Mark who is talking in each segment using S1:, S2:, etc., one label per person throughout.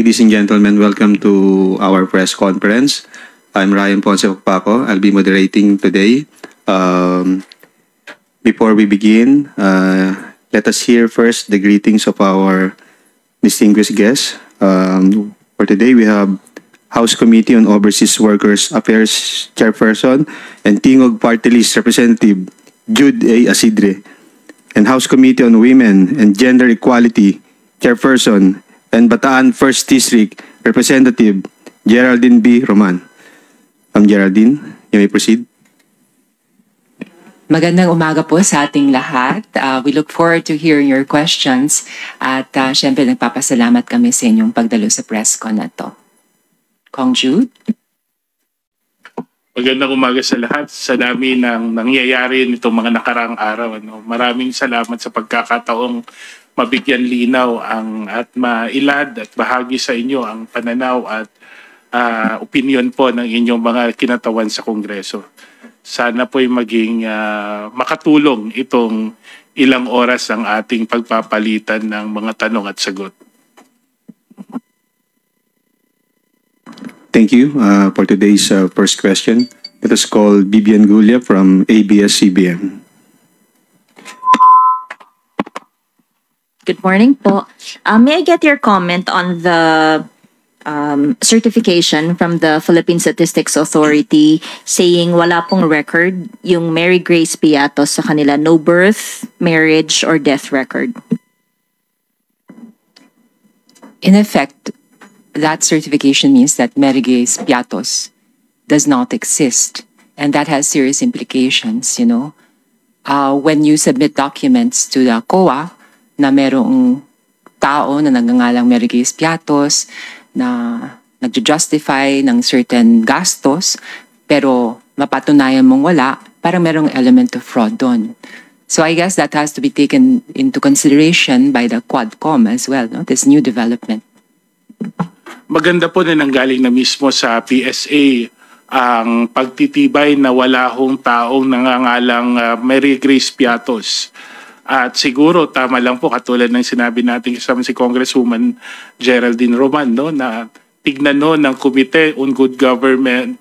S1: Ladies and gentlemen, welcome to our press conference. I'm Ryan Ponce Paco. I'll be moderating today. Before we begin, let us hear first the greetings of our distinguished guests. For today, we have House Committee on Overseas Workers Affairs Chairperson and Tingog Party List Representative Jude A. Asidre, and House Committee on Women and Gender Equality Chairperson and Bataan 1st District Representative Geraldine B. Roman. Geraldine, you may proceed.
S2: Magandang umaga po sa ating lahat. We look forward to hearing your questions at syempre nagpapasalamat kami sa inyong pagdalo sa press con na to. Kong Jude?
S3: Magandang umaga sa lahat. Sa dami ng nangyayari nitong mga nakaraang araw. Maraming salamat sa pagkakataong mabigyan linaw at mailad at bahagi sa inyo ang pananaw at opinion po ng inyong mga kinatawan sa Kongreso. Sana po'y maging makatulong itong ilang oras ang ating pagpapalitan ng mga tanong at sagot.
S1: Thank you. For today's first question, let us call Bibian Gulia from ABS-CBN.
S4: Good morning po. May I get your comment on the certification from the Philippine Statistics Authority saying wala pong record yung Mary Grace Piatos sa kanila, no birth, marriage, or death record?
S2: In effect, that certification means that Mary Grace Piatos does not exist, and that has serious implications, you know. When you submit documents to the COA na merong tao na nagngangalang Mary Grace Piatos na nagjo-justify ng certain gastos pero mapatunayan mong wala, parang merong element of fraud doon. So I guess that has to be taken into consideration by the Quadcom as well, no? This new development.
S3: Maganda po na nanggaling na mismo sa PSA ang pagtitibay na wala hong taong nangangalang Mary Grace Piatos. At siguro tama lang po katulad ng sinabi natin kasama si Congresswoman Geraldine Roman, no, na tignan ng Committee on Good Government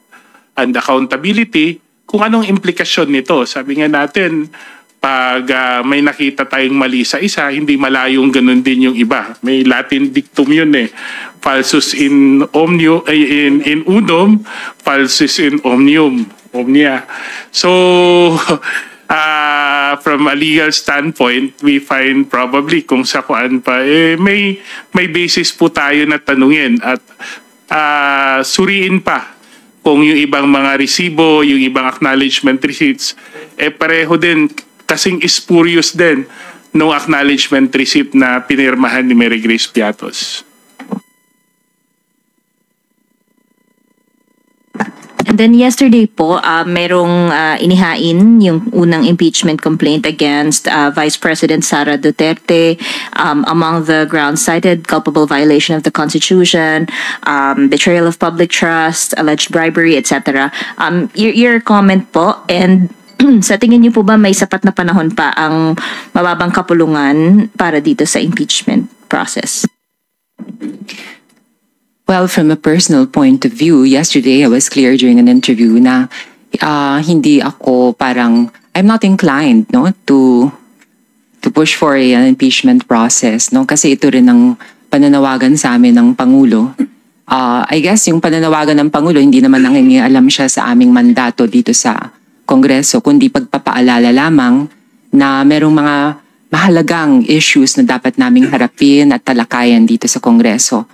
S3: and Accountability kung anong implikasyon nito. Sabi nga natin, pag may nakita tayong mali sa isa, hindi malayong ganun din yung iba. May Latin dictum yun eh. Falsus in unum, falsus in omnia. So from a legal standpoint, we find probably kung sa kuan pa, may basis po tayo na tanungin at suriin pa kung yung ibang mga resibo, yung ibang acknowledgement receipts, pareho din, kasing spurious din ng acknowledgement receipt na pinirmahan ni Mary Grace Piatos.
S4: And then yesterday po, merong inihain yung unang impeachment complaint against Vice President Sara Duterte. Among the grounds cited, culpable violation of the Constitution, betrayal of public trust, alleged bribery, etc. Your comment po, and sa tingin niyo po ba may sapat na panahon pa ang mababang kapulungan para dito sa impeachment process?
S2: Well, from a personal point of view, yesterday I was clear during an interview na hindi ako I'm not inclined, no, to push for an impeachment process, no, kasi ito rin ang pananawagan sa amin ng Pangulo. I guess yung pananawagan ng Pangulo, hindi naman nangingialam siya sa aming mandato dito sa Kongreso, kundi pagpapaalala lamang na merong mga mahalagang issues na dapat naming harapin at talakayan dito sa Kongreso.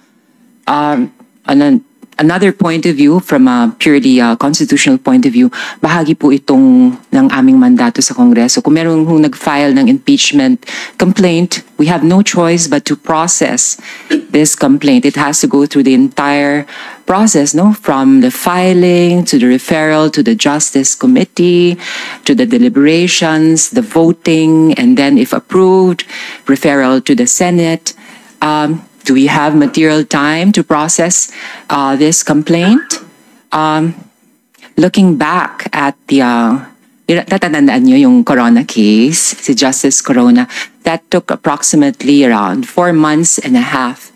S2: Another point of view, from a purely constitutional point of view, bahagi po itong ng aming mandato sa Kongreso. Kung meron nag-file ng impeachment complaint, we have no choice but to process this complaint. It has to go through the entire process, no? From the filing to the referral to the Justice Committee, to the deliberations, the voting, and then if approved, referral to the Senate. Do we have material time to process this complaint? Looking back at the, natatandaan nyo yung Corona case, si Justice Corona, that took approximately around 4 months and a half.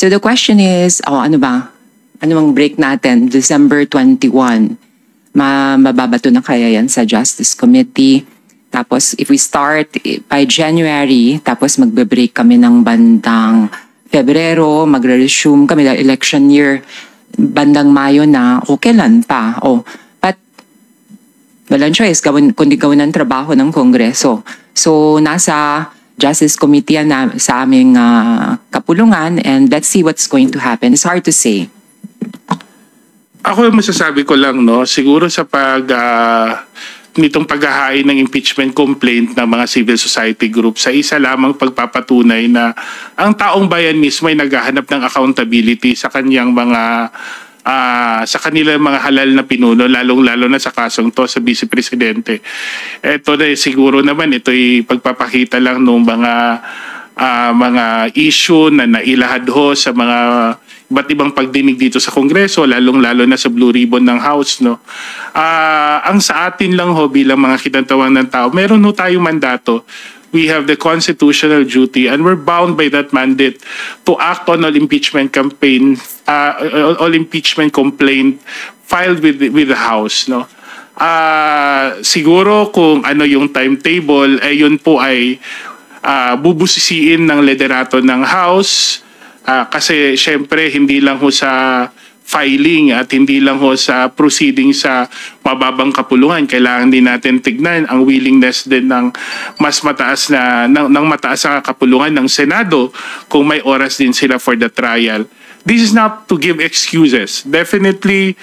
S2: So the question is, ano ba? Ano bang break natin? December 21. Mababato na kaya yan sa Justice Committee? Tapos if we start by January, tapos magbe-break kami ng bandang Pebrero, magre-resume kami dahil election year, bandang Mayo na, okay lang pa. But walang choice, kundi gawin ng trabaho ng Kongreso. So nasa Justice Committee na sa aming kapulungan, and let's see what's going to happen. It's hard to say.
S3: Ako masasabi ko lang, no, siguro sa nitong paghahain ng impeachment complaint ng mga civil society groups sa isa lamang pagpapatunay na ang taong bayan mismo ay naghahanap ng accountability sa kanyang mga sa kanilang mga halal na pinuno, lalong-lalo na sa kasong to sa Vice Presidente. Ito na siguro naman, ito'y pagpapakita lang ng mga issue na nailahad ho sa mga iba't ibang pagdinig dito sa Kongreso, lalong-lalo na sa Blue Ribbon ng House, no. Ang sa atin lang ho bilang mga kinatawang ng tao, meron ho tayong mandato. We have the constitutional duty and we're bound by that mandate to act on all impeachment campaign, all impeachment complaint filed with the House, no. Siguro kung ano yung timetable, yun po ay bubusisiin ng liderato ng House. Kasi syempre hindi lang ho sa filing at hindi lang ho sa proceeding sa mababang kapulungan, kailangan din natin tignan ang willingness din ng mas mataas na ng mataas na kapulungan ng Senado kung may oras din sila for the trial. This is not to give excuses. Definitely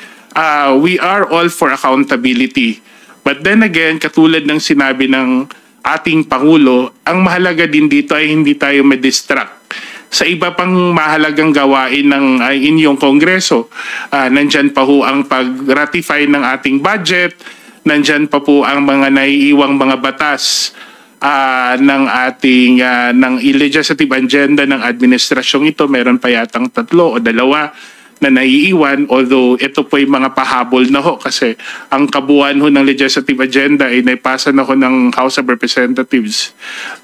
S3: we are all for accountability. But then again, katulad ng sinabi ng ating Pangulo, ang mahalaga din dito ay hindi tayo ma-distract sa iba pang mahalagang gawain ng inyong Kongreso. Nandyan pa ho ang pag-ratify ng ating budget, nandyan pa po ang mga naiiwang mga batas ng ating ng legislative agenda ng administrasyong ito. Meron pa yatang 3 o 2 na naiiwan, although ito po ay mga pahabol na ho kasi ang kabuuan ho ng legislative agenda ay naipasa na ho ng House of Representatives.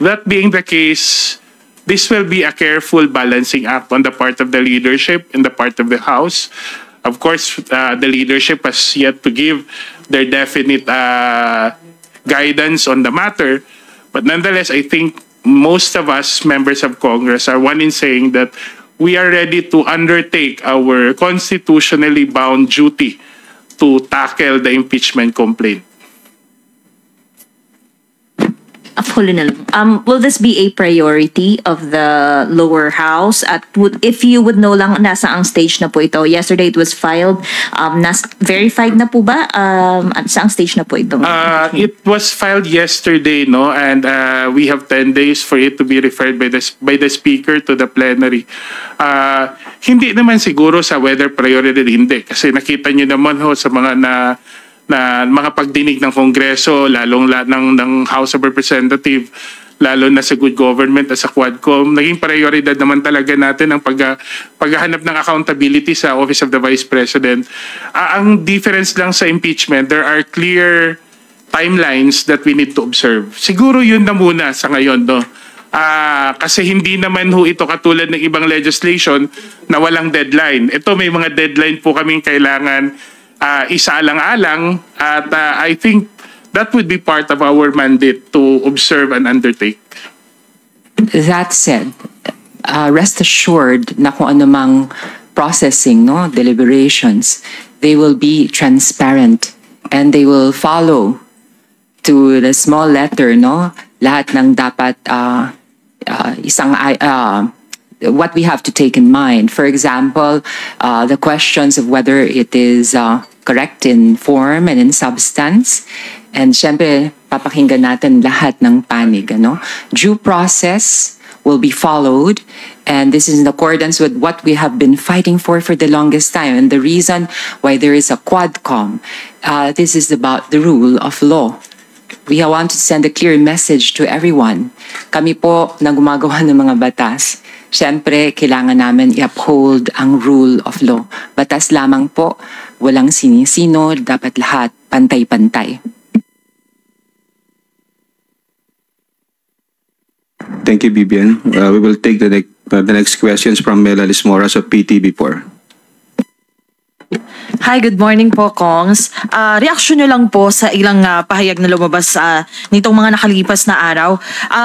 S3: That being the case, this will be a careful balancing act on the part of the leadership and the part of the House. Of course, the leadership has yet to give their definite guidance on the matter. But nonetheless, I think most of us members of Congress are one in saying that we are ready to undertake our constitutionally bound duty to tackle the impeachment complaint.
S4: Huli na lang. Will this be a priority of the lower house? At if you would know lang nasa ang stage na po ito. Yesterday it was filed. Verified na po ba? Saang stage na po ito?
S3: It was filed yesterday, no, and we have 10 days for it to be referred by the Speaker to the plenary. Hindi naman siguro sa whether priority hindi kasi nakita niyo naman ho sa mga na mga pagdinig ng Kongreso, lalong ng House of Representatives, lalo na sa good government at sa Quadcom, naging prioridad naman talaga natin ang paghahanap ng accountability sa Office of the Vice President. Ang difference lang sa impeachment, there are clear timelines that we need to observe. Siguro yun na muna sa ngayon, no? Kasi hindi naman ho ito katulad ng ibang legislation na walang deadline. Ito may mga deadline po kaming kailangan isa-alang-alang at I think that would be part of our mandate to observe and undertake.
S2: That said, rest assured na kung anumang processing, no, deliberations, they will be transparent and they will follow to the small letter, no, lahat ng dapat what we have to take in mind. For example, the questions of whether it is correct in form and in substance. And syempre, papakinggan natin lahat ng panig. Ano? Due process will be followed. And this is in accordance with what we have been fighting for the longest time. And the reason why there is a Quadcom, this is about the rule of law. We want to send a clear message to everyone. Kami po na gumagawa ng mga batas, siyempre, kailangan namin i-uphold ang rule of law. Batas lamang po, walang sinisino, dapat lahat pantay-pantay.
S1: Thank you, Bibian. We will take the The next question is from Mela Lismoras of PTV4.
S5: Hi, good morning po, Kongs. Reaksyon nyo lang po sa ilang pahayag na lumabas nitong mga nakalipas na araw.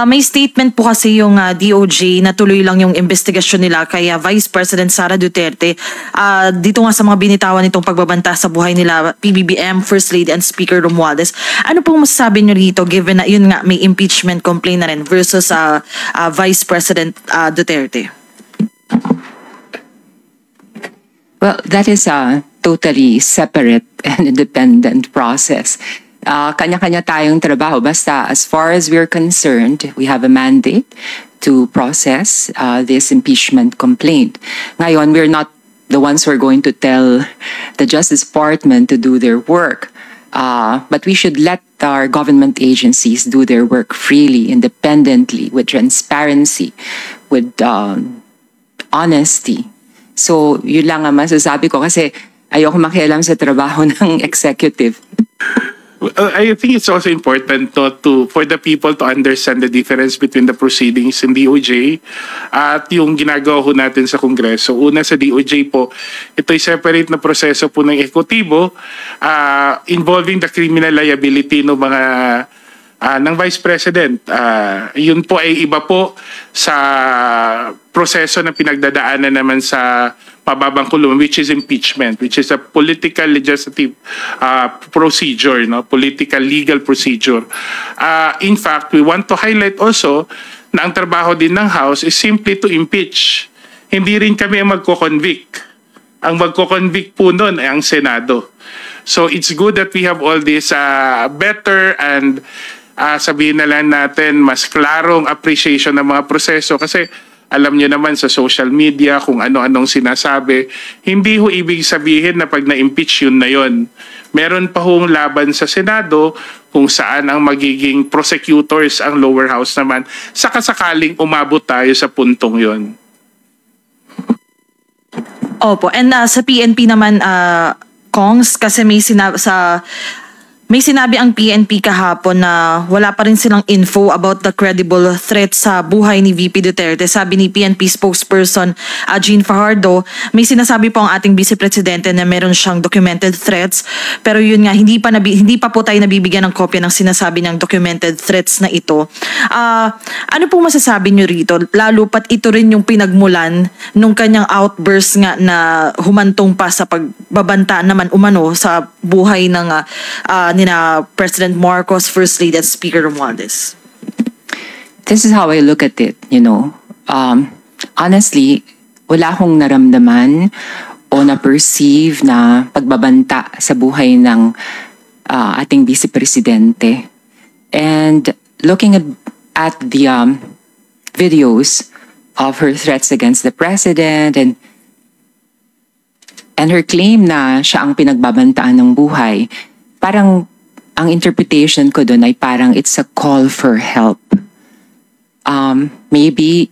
S5: May statement po kasi yung DOJ na tuloy lang yung investigasyon nila kay Vice President Sara Duterte. Dito nga sa mga binitawan nitong pagbabanta sa buhay nila, PBBM, First Lady and Speaker Romualdez. Ano pong masasabi nyo rito given na yun nga may impeachment complaint na rin versus Vice President Duterte?
S2: Well, that is a totally separate and independent process. Kanya-kanya tayong trabaho. Basta as far as we're concerned, we have a mandate to process this impeachment complaint. Ngayon, we're not the ones who are going to tell the Justice Department to do their work. But we should let our government agencies do their work freely, independently, with transparency, with honesty. So, yun lang ang masasabi ko kasi ayoko makialam sa trabaho ng executive.
S3: I think it's also important for the people to understand the difference between the proceedings in DOJ at yung ginagawa ho natin sa Kongreso. Una sa DOJ po, ito'y separate na proseso po ng ekutibo involving the criminal liability ng mga ng Vice President. Yun po ay iba po sa proseso na pinagdadaanan naman sa pababang kulungan, which is impeachment, which is a political legislative procedure, no? Political legal procedure. In fact, we want to highlight also na ang trabaho din ng House is simply to impeach. Hindi rin kami ang magko-convict. Ang magko-convict po nun ay ang Senado. So it's good that we have all this better and sabihin na lang natin mas klarong appreciation ng mga proseso kasi alam niyo naman sa social media kung ano-anong sinasabi. Hindi ho ibig sabihin na pag na-impeach yun na yun. Meron pa hong laban sa Senado kung saan ang magiging prosecutors ang lower house naman sakasakaling umabot tayo sa puntong yun.
S5: Opo, and sa PNP naman, Kongs, kasi may sinabi ang PNP kahapon na wala pa rin silang info about the credible threat sa buhay ni VP Duterte. Sabi ni PNP spokesperson Jean Fajardo, may sinasabi po ang ating Vice Presidente na meron siyang documented threats. Pero yun nga, hindi pa po tayo nabibigyan ng kopya ng sinasabi ng documented threats na ito. Ano po masasabi nyo rito? Lalo pat ito rin yung pinagmulan nung kanyang outburst nga na humantong pa sa pagbabanta naman umano sa buhay ng nina President Marcos, First Lady at Speaker Romualdez.
S2: This is how I look at it, you know. Honestly, wala akong naramdaman o na-perceive na pagbabanta sa buhay ng ating Vice Presidente. And looking at the videos of her threats against the President and her claim na siya ang pinagbabantaan ng buhay, parang ang interpretation ko doon ay parang it's a call for help. Maybe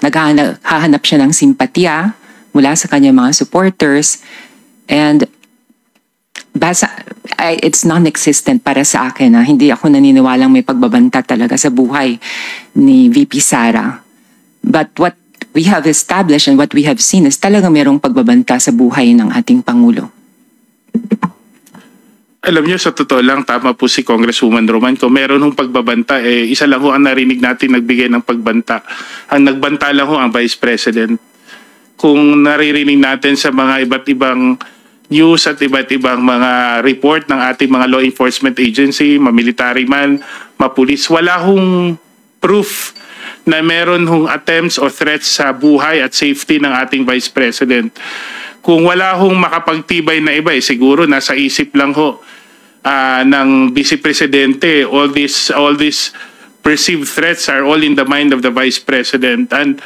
S2: naghahanap siya ng simpatya mula sa kanyang mga supporters and it's non-existent para sa akin. Hindi ako naniniwalang may pagbabanta talaga sa buhay ni VP Sara. But what we have established and what we have seen is talaga mayroong pagbabanta sa buhay ng ating Pangulo.
S3: Alam niyo, sa totoo lang, tama po si Congresswoman Roman. Kung meron hong pagbabanta, isa lang ho ang narinig natin nagbigay ng pagbanta. Ang nagbanta lang ho ang Vice President. Kung naririnig natin sa mga iba't ibang news at iba't ibang mga report ng ating mga law enforcement agency, mamilitary man, mapulis, wala hong proof na meron hong attempts o threats sa buhay at safety ng ating Vice President. Kung wala hong makapagtibay na iba, siguro nasa isip lang ho ng Vice Presidente. All these perceived threats are all in the mind of the Vice President. And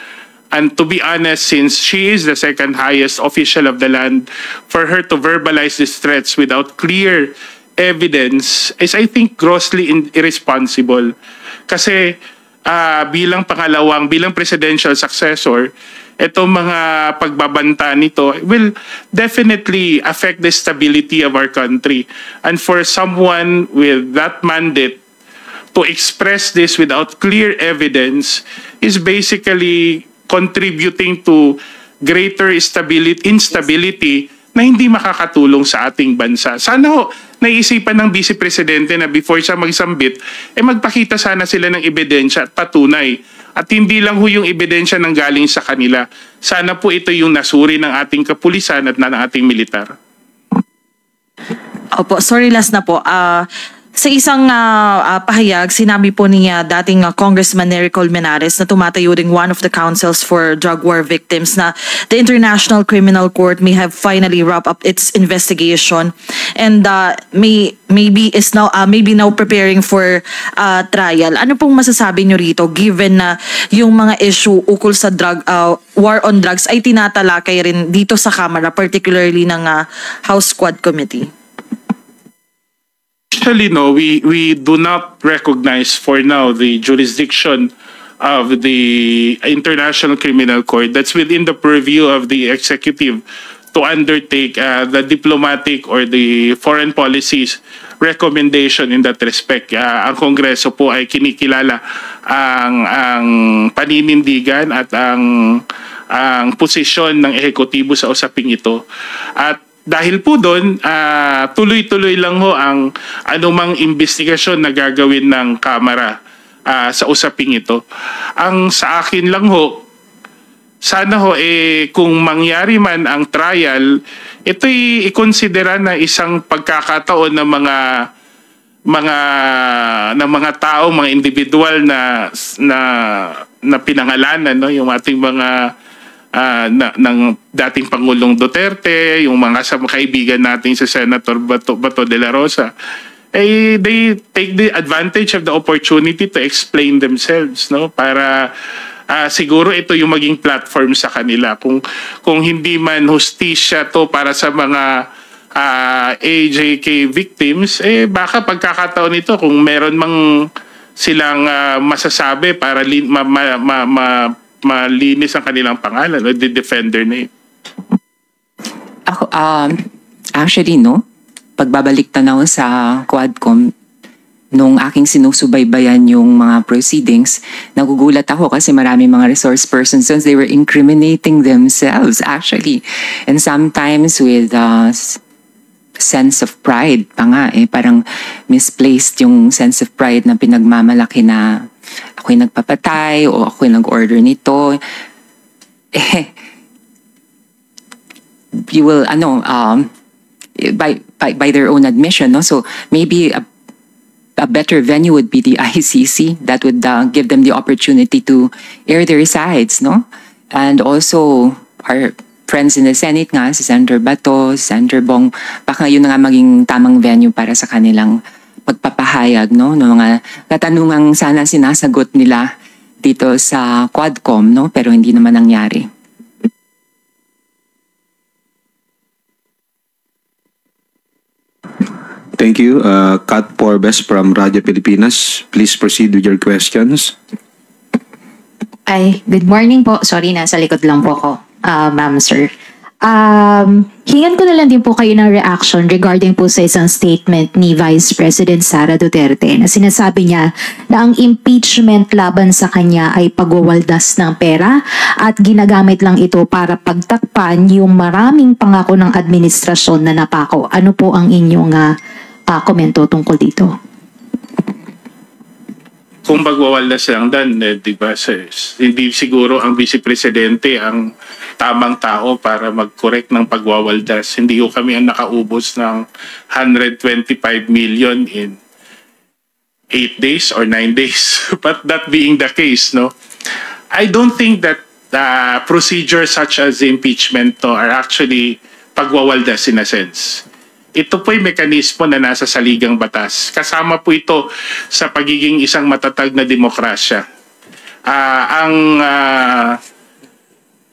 S3: to be honest, since she is the second highest official of the land, for her to verbalize these threats without clear evidence is, I think, grossly irresponsible. Kasi bilang presidential successor, itong mga pagbabanta nito will definitely affect the stability of our country. And for someone with that mandate to express this without clear evidence is basically contributing to greater instability na hindi makakatulong sa ating bansa. Sana ho, naisipan ng Vice Presidente na before siya magsambit, magpakita sana sila ng ebidensya at patunay. At hindi lang ho yung ebidensya nang galing sa kanila. Sana po ito yung nasuri ng ating kapulisan at ng ating militar.
S5: Opo, sorry, last na po. Sa isang pahayag, sinabi po niya dating Congressman Nery Colmenares na tumatayo ding one of the councils for drug war victims na the International Criminal Court may have finally wrapped up its investigation and maybe now preparing for trial. Ano pong masasabi nyo rito given na yung mga issue ukol sa war on drugs ay tinatalakay rin dito sa Kamara, particularly ng House Squad Committee?
S3: Actually, no, we do not recognize for now the jurisdiction of the International Criminal Court. That's within the purview of the executive to undertake the diplomatic or the foreign policies recommendation in that respect. Ang Kongreso po ay kinikilala ang paninindigan at ang posisyon ng ehekutibo sa usaping ito. At dahil po doon, tuloy-tuloy lang ho ang anumang investigasyon na gagawin ng Kamara sa usaping ito. Ang sa akin lang ho, sana ho kung mangyari man ang trial, ito'y ikonsidera na isang pagkakataon ng mga tao, mga individual na pinangalanan, no, yung ating mga ng dating Pangulong Duterte, yung mga kaibigan natin sa Senator Bato de la Rosa, they take the advantage of the opportunity to explain themselves, no, para siguro ito yung maging platform sa kanila. Kung hindi man hustisya to para sa mga AJK victims, baka pagkakataon ito kung meron mang silang masasabi para malinis ang kanilang pangalan o the defender name.
S2: Ako, actually, no, pagbabalik tanaw sa Quadcom, nung aking sinusubaybayan yung mga proceedings, nagugulat ako kasi marami mga resource persons since they were incriminating themselves actually. And sometimes with sense of pride pa nga, parang misplaced yung sense of pride na pinagmamalaki na ako'y nagpapatay o ako'y nag-order nito. You will, by their own admission, no? So maybe a better venue would be the ICC that would give them the opportunity to air their sides, no? And also our friends in the Senate nga, si Senator Bato, si Senator Bong, baka yun na nga maging tamang venue para sa kanilang pagpapahayag, no, ng mga katanungang sana sinasagot nila dito sa Quadcom, no, pero hindi naman nangyari.
S1: Thank you. Kat Porbes from Radyo Pilipinas. Please proceed with your questions.
S6: Ay, good morning po. Sorry, nasa likod lang po ako, ma'am, sir. Hingan ko na lang din po kayo ng reaction regarding po sa isang statement ni Vice President Sara Duterte na sinasabi niya na ang impeachment laban sa kanya ay pagwawaldas ng pera at ginagamit lang ito para pagtakpan yung maraming pangako ng administrasyon na napako. Ano po ang inyong komento tungkol dito?
S3: Kung pagwawaldas lang dan, di ba, hindi siguro ang Vice Presidente ang tamang tao para mag-correct ng pagwawaldas. Hindi ko kami ang nakaubos ng 125 million in 8 days or 9 days. But that being the case, no, I don't think that procedures such as impeachment are actually pagwawaldas in a sense. Ito po'y mekanismo na nasa saligang batas. Kasama po ito sa pagiging isang matatag na demokrasya.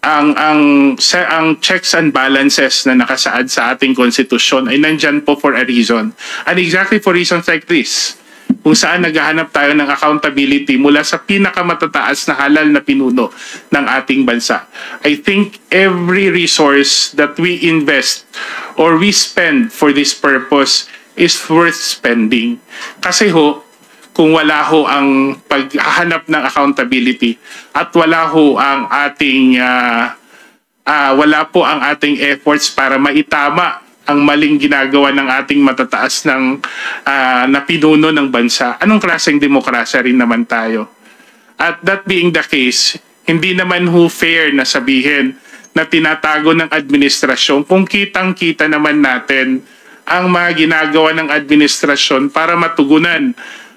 S3: Ang checks and balances na nakasaad sa ating konstitusyon ay nandyan po for a reason. And exactly for reasons like this, kung saan naghahanap tayo ng accountability mula sa pinakamatataas na halal na pinuno ng ating bansa. I think every resource that we invest or we spend for this purpose is worth spending. Kasi ho, kung wala ho ang paghahanap ng accountability at wala ho ang ating wala po ang ating efforts para maitama ang maling ginagawa ng ating matataas ng na pinuno ng bansa. Anong klaseng demokrasya rin naman tayo? At that being the case, hindi naman ho fair na sabihin na tinatago ng administrasyon kung kitang-kita naman natin ang mga ginagawa ng administrasyon para matugunan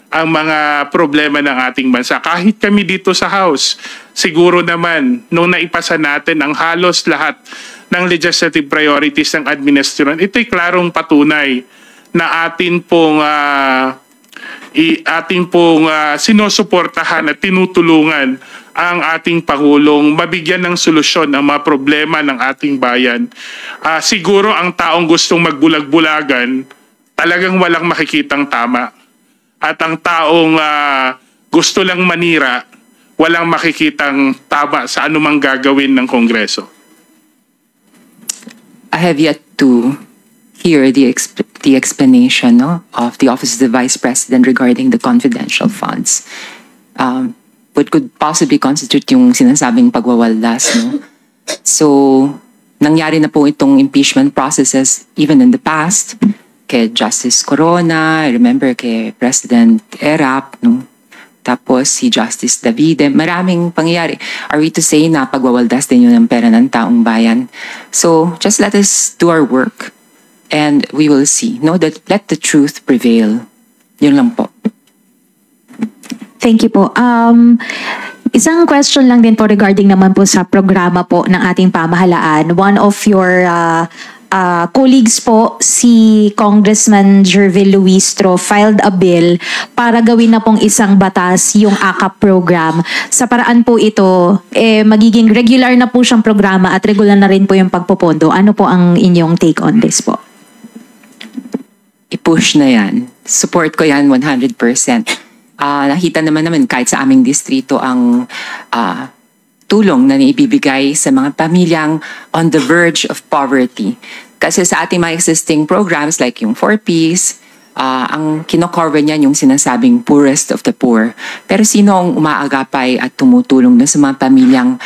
S3: ang mga problema ng ating bansa. Kahit kami dito sa House, siguro naman nung naipasa natin ang halos lahat ng legislative priorities ng administrasyon, ito'y klarong patunay na atin pong sinusuportahan at tinutulungan ang ating Pangulong mabigyan ng solusyon ang mga problema ng ating bayan. Siguro ang taong gustong magbulag-bulagan, talagang walang makikitang tama. At ang taong gusto lang manira, walang makikitang tama sa anumang gagawin ng Kongreso.
S2: I have yet to hear the explanation of the Office of the Vice President regarding the confidential funds. What could possibly constitute yung sinasabing pagwawaldas. No? So, nangyari na po itong impeachment processes even in the past. Kay Justice Corona, I remember kay President Erap, no? Tapos si Justice Davide, maraming pangyayari. Are we to say na pagwawaldas din yun ng pera ng taong bayan? So just let us do our work and we will see. No, that let the truth prevail. Yun lang po.
S6: Thank you po. Isang question lang din po regarding naman po sa programa po ng ating pamahalaan. One of your colleagues po, si Congressman Jervil Luistro, filed a bill para gawin na pong isang batas yung AKAP program. Sa paraan po ito, magiging regular na po siyang programa at regular na rin po yung pagpopondo. Ano po ang inyong take on this po?
S2: I-push na yan. Support ko yan 100%. Nakita naman kahit sa aming distrito ang tulong na naibibigay sa mga pamilyang on the verge of poverty. Kasi sa ating mga existing programs like yung 4Ps, ang kino-cover niyan yung sinasabing poorest of the poor. Pero sino ang umaagapay at tumutulong na sa mga pamilyang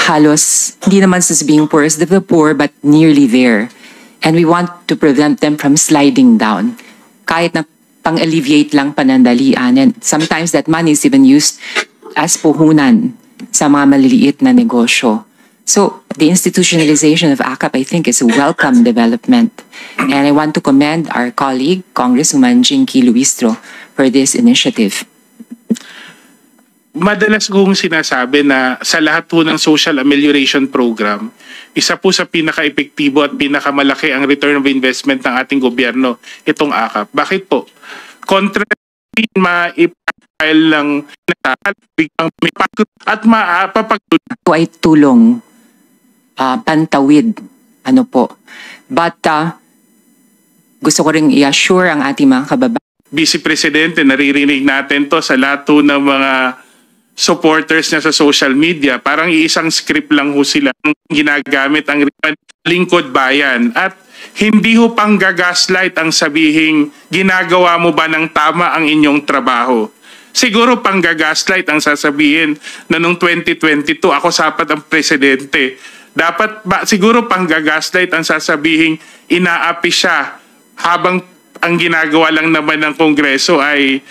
S2: halos, hindi naman sasabihin poorest of the poor, but nearly there. And we want to prevent them from sliding down. Kahit na pang-alleviate lang panandalian. And sometimes that money is even used as puhunan sa mga maliliit na negosyo. So, the institutionalization of AKAP, I think, is a welcome development. And I want to commend our colleague, Congresswoman Jinky Luistro, for this initiative.
S3: Madalas kong sinasabi na sa lahat po ng social amelioration program, isa po sa pinaka-epektibo at pinakamalaki ang return of investment ng ating gobyerno, itong AKAP. Bakit po? Kontra ma-file lang at mapapagtulong.
S2: Ito ay tulong, pantawid, But gusto ko rin i-assure ang ating mga kababayan.
S3: Vice Presidente, naririnig natin to sa lahat ng mga supporters niya sa social media. Parang iisang script lang ho sila ang ginagamit ang lingkod bayan. At hindi ho pang gagaslight ang sabihing ginagawa mo ba ng tama ang inyong trabaho. Siguro pang gagaslight ang sasabihin na noong 2022 ako sapat ang presidente. Dapat siguro pang gagaslight ang sasabihin inaapi siya habang ang ginagawa lang naman ng Kongreso ay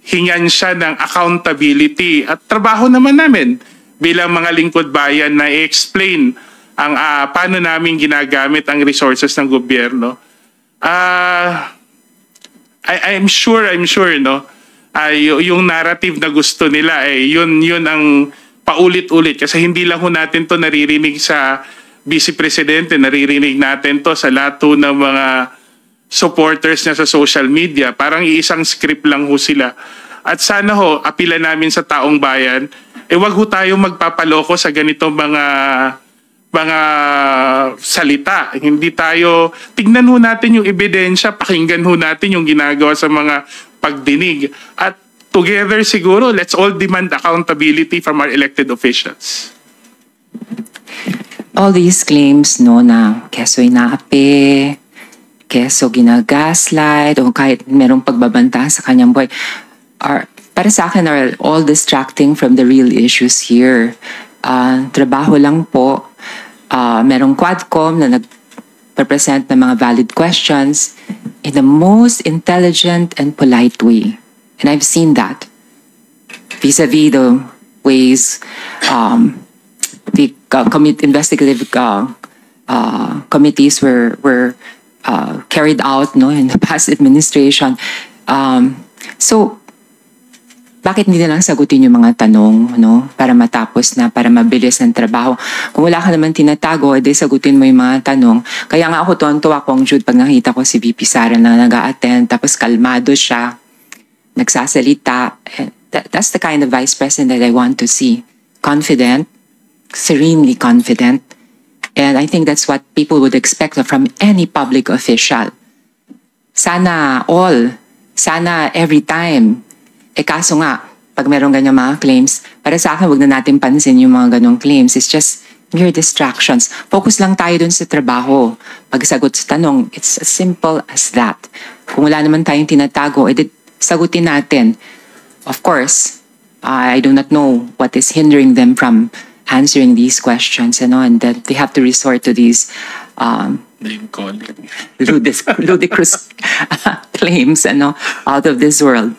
S3: hingan siya ng accountability. At trabaho naman namin bilang mga lingkod bayan na i-explain ang paano namin ginagamit ang resources ng gobyerno. I'm sure no, yung narrative na gusto nila yun ang paulit-ulit kasi hindi lang ho natin to naririnig sa Vice Presidente, naririnig natin to sa lahat ng mga supporters niya sa social media. Parang iisang script lang ho sila. At sana ho apila namin sa taong bayan, wag ho tayo magpapaloko sa ganitong mga salita. Hindi tayo, tignan ho natin yung ebidensya, pakinggan ho natin yung ginagawa sa mga pagdinig. At together siguro, let's all demand accountability from our elected officials.
S2: All these claims na keso inaapi, keso ginagaslight, o kahit merong pagbabanta sa kanyang buhay. para sa akin, are all distracting from the real issues here. Trabaho lang po. Merong Quadcom na nag-present ng mga valid questions in the most intelligent and polite way. And I've seen that. Vis-a-vis the ways the investigative committees were carried out, no, in the past administration. So, bakit hindi na lang sagutin yung mga tanong, no, para matapos na, para mabilis ng trabaho? Kung wala ka naman tinatago, edi sagutin mo yung mga tanong. Kaya nga ako tuwan-tuwa Kong Jude pag nakita ko si VP Sara na nag-a-attend, tapos kalmado siya, nagsasalita. That's the kind of Vice President that I want to see. Confident, serenely confident. And I think that's what people would expect from any public official. Sana every time. Kaso nga, pag meron ganyang mga claims, para sa akin, wag na natin pansin yung mga ganong claims. It's just mere distractions. Focus lang tayo dun sa trabaho. Pagsagot sa tanong, it's as simple as that. Kung wala naman tayong tinatago, edi sagutin natin. Of course, I do not know what is hindering them from answering these questions, and that they have to resort to these ludicrous claims, out of this world.